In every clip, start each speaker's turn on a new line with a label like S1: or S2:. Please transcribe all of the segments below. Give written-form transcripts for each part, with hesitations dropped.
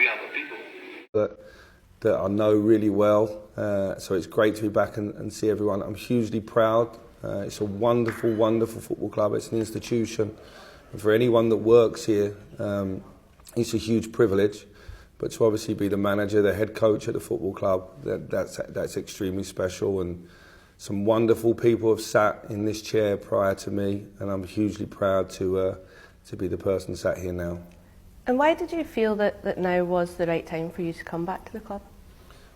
S1: the other people.
S2: That I know really well, so it's great to be back and see everyone. I'm hugely proud. It's a wonderful, wonderful football club. It's an institution. And for anyone that works here, it's a huge privilege. But to obviously be the manager, the head coach at the football club, that's extremely special. And some wonderful people have sat in this chair prior to me, and I'm hugely proud to be the person sat here now.
S3: And why did you feel that now was the right time for you to come back to the club?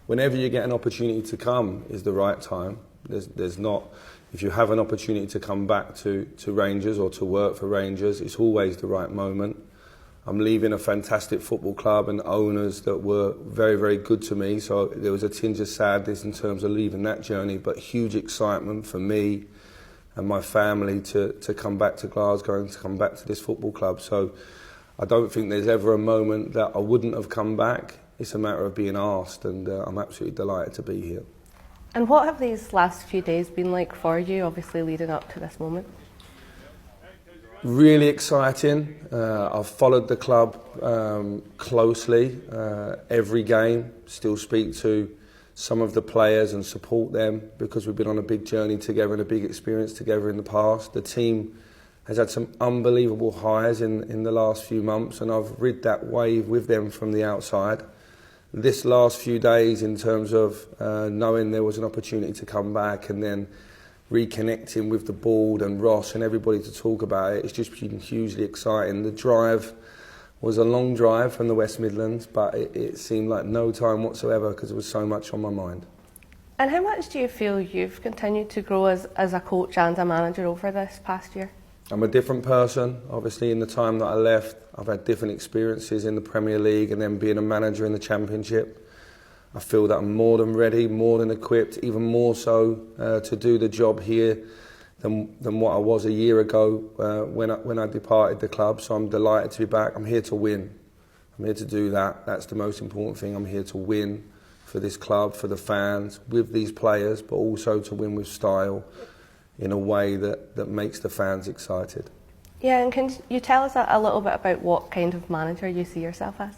S2: Whenever you get an opportunity to come is the right time. There's not, if you have an opportunity to come back to Rangers or to work for Rangers, it's always the right moment. I'm leaving a fantastic football club and owners that were very, very good to me, so there was a tinge of sadness in terms of leaving that journey, but huge excitement for me and my family to come back to Glasgow and to come back to this football club. So I don't think there's ever a moment that I wouldn't have come back. It's a matter of being asked, and I'm absolutely delighted to be here.
S3: And what have these last few days been like for you, obviously leading up to this moment?
S2: Really exciting. I've followed the club closely, every game, still speak to some of the players and support them because we've been on a big journey together and a big experience together in the past. The team has had some unbelievable highs in the last few months, and I've rid that wave with them from the outside. This last few days, in terms of knowing there was an opportunity to come back and then reconnecting with the board and Ross and everybody to talk about it, it's just been hugely exciting. The drive was a long drive from the West Midlands, but it seemed like no time whatsoever because there was so much on my mind.
S3: And how much do you feel you've continued to grow as a coach and a manager over this past year?
S2: I'm a different person. Obviously, in the time that I left, I've had different experiences in the Premier League and then being a manager in the Championship. I feel that I'm more than ready, more than equipped, even more so to do the job here than what I was a year ago when I departed the club. So I'm delighted to be back. I'm here to win. I'm here to do that. That's the most important thing. I'm here to win for this club, for the fans, with these players, but also to win with style in a way that makes the fans excited.
S3: Yeah, and can you tell us a little bit about what kind of manager you see yourself as?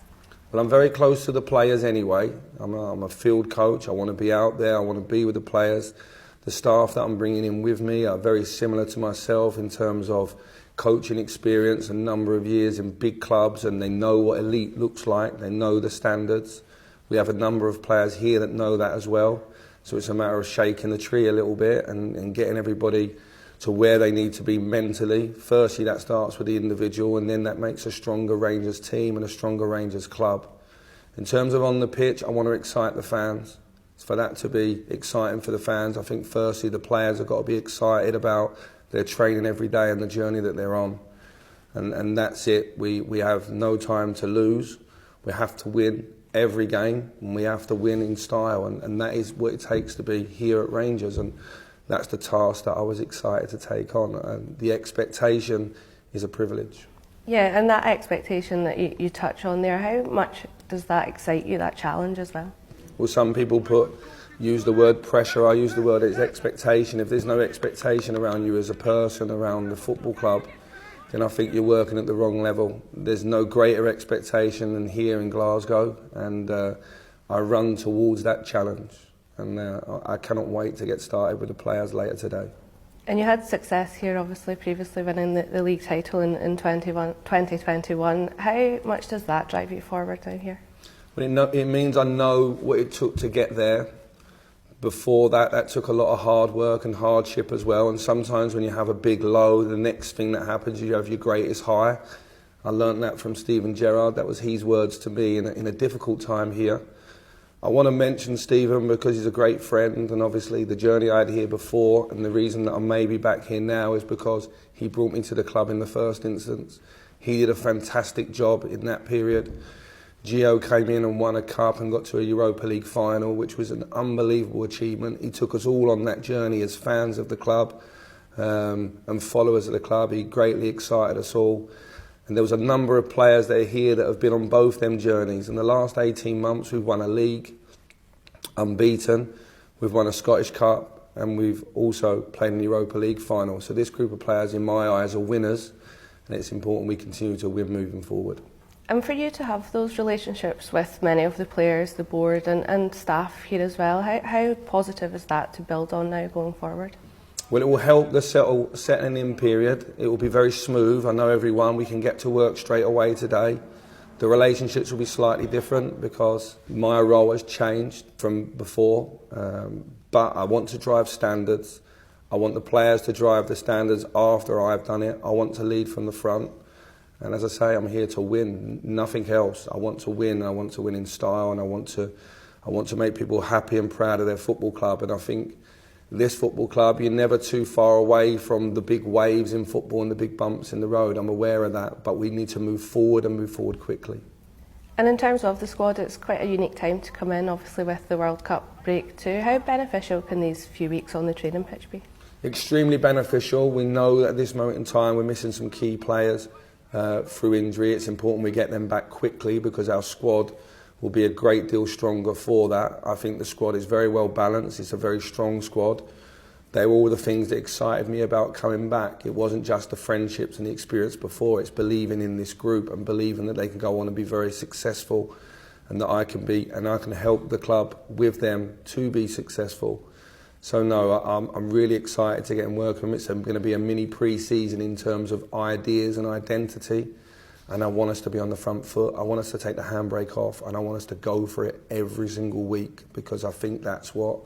S2: Well, I'm very close to the players anyway. I'm a field coach. I want to be out there. I want to be with the players. The staff that I'm bringing in with me are very similar to myself in terms of coaching experience, a number of years in big clubs, and they know what elite looks like. They know the standards. We have a number of players here that know that as well. So it's a matter of shaking the tree a little bit and getting everybody to where they need to be mentally. Firstly, that starts with the individual, and then that makes a stronger Rangers team and a stronger Rangers club. In terms of on the pitch, I want to excite the fans. For that to be exciting for the fans, I think firstly the players have got to be excited about their training every day and the journey that they're on. And that's it. We have no time to lose. We have to win every game, and we have to win in style. And that is what it takes to be here at Rangers. And that's the task that I was excited to take on. And the expectation is a privilege.
S3: Yeah, and that expectation that you touch on there, how much does that excite you, that challenge as well?
S2: Well, some people use the word pressure, I use the word expectation. If there's no expectation around you as a person, around the football club, then I think you're working at the wrong level. There's no greater expectation than here in Glasgow, and I run towards that challenge. And I cannot wait to get started with the players later today.
S3: And you had success here, obviously, previously winning the league title in 2021. How much does that drive you forward down here?
S2: Well, it means I know what it took to get there. Before that took a lot of hard work and hardship as well. And sometimes when you have a big low, the next thing that happens is you have your greatest high. I learnt that from Steven Gerrard. That was his words to me in a difficult time here. I want to mention Stephen because he's a great friend, and obviously the journey I had here before, and the reason that I may be back here now is because he brought me to the club in the first instance. He did a fantastic job in that period. Gio came in and won a cup and got to a Europa League final, which was an unbelievable achievement. He took us all on that journey as fans of the club and followers of the club. He greatly excited us all. And there was a number of players that are here that have been on both them journeys. In the last 18 months, we've won a league, unbeaten. We've won a Scottish Cup, and we've also played in the Europa League final. So this group of players, in my eyes, are winners, and it's important we continue to win moving forward.
S3: And for you to have those relationships with many of the players, the board and staff here as well, how positive is that to build on now going forward?
S2: Well, it will help the settling in period. It will be very smooth. I know everyone. We can get to work straight away today. The relationships will be slightly different because my role has changed from before. But I want to drive standards. I want the players to drive the standards after I've done it. I want to lead from the front. And as I say, I'm here to win, nothing else. I want to win. I want to win in style, and I want to make people happy and proud of their football club. And I think this football club, you're never too far away from the big waves in football and the big bumps in the road. I'm aware of that, but we need to move forward and move forward quickly.
S3: And in terms of the squad, it's quite a unique time to come in, obviously with the World Cup break too. How beneficial can these few weeks on the training pitch be? Extremely
S2: beneficial. We know that at this moment in time we're missing some key players through injury. It's important we get them back quickly because our squad will be a great deal stronger for that. I think the squad is very well balanced. It's a very strong squad. They were all the things that excited me about coming back. It wasn't just the friendships and the experience before. It's believing in this group and believing that they can go on and be very successful, and that I can help the club with them to be successful. So no, I'm really excited to get and work with them. It's going to be a mini pre-season in terms of ideas and identity, and I want us to be on the front foot. I want us to take the handbrake off, and I want us to go for it every single week, because I think that's what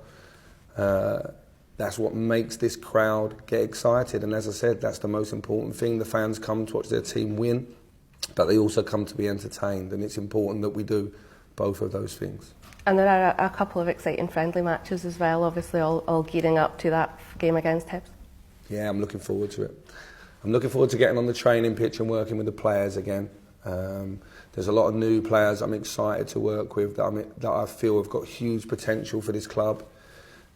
S2: makes this crowd get excited. And as I said, that's the most important thing. The fans come to watch their team win, but they also come to be entertained, and it's important that we do both of those things.
S3: And there are a couple of exciting friendly matches as well, obviously all gearing up to that game against Hibs.
S2: Yeah, I'm looking forward to it. I'm looking forward to getting on the training pitch and working with the players again. There's a lot of new players I'm excited to work with that I feel have got huge potential for this club.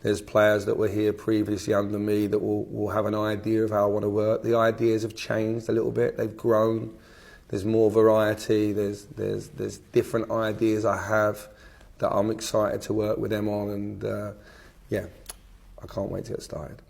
S2: There's players that were here previously under me that will have an idea of how I want to work. The ideas have changed a little bit. They've grown. There's more variety. There's different ideas I have that I'm excited to work with them on. And yeah, I can't wait to get started.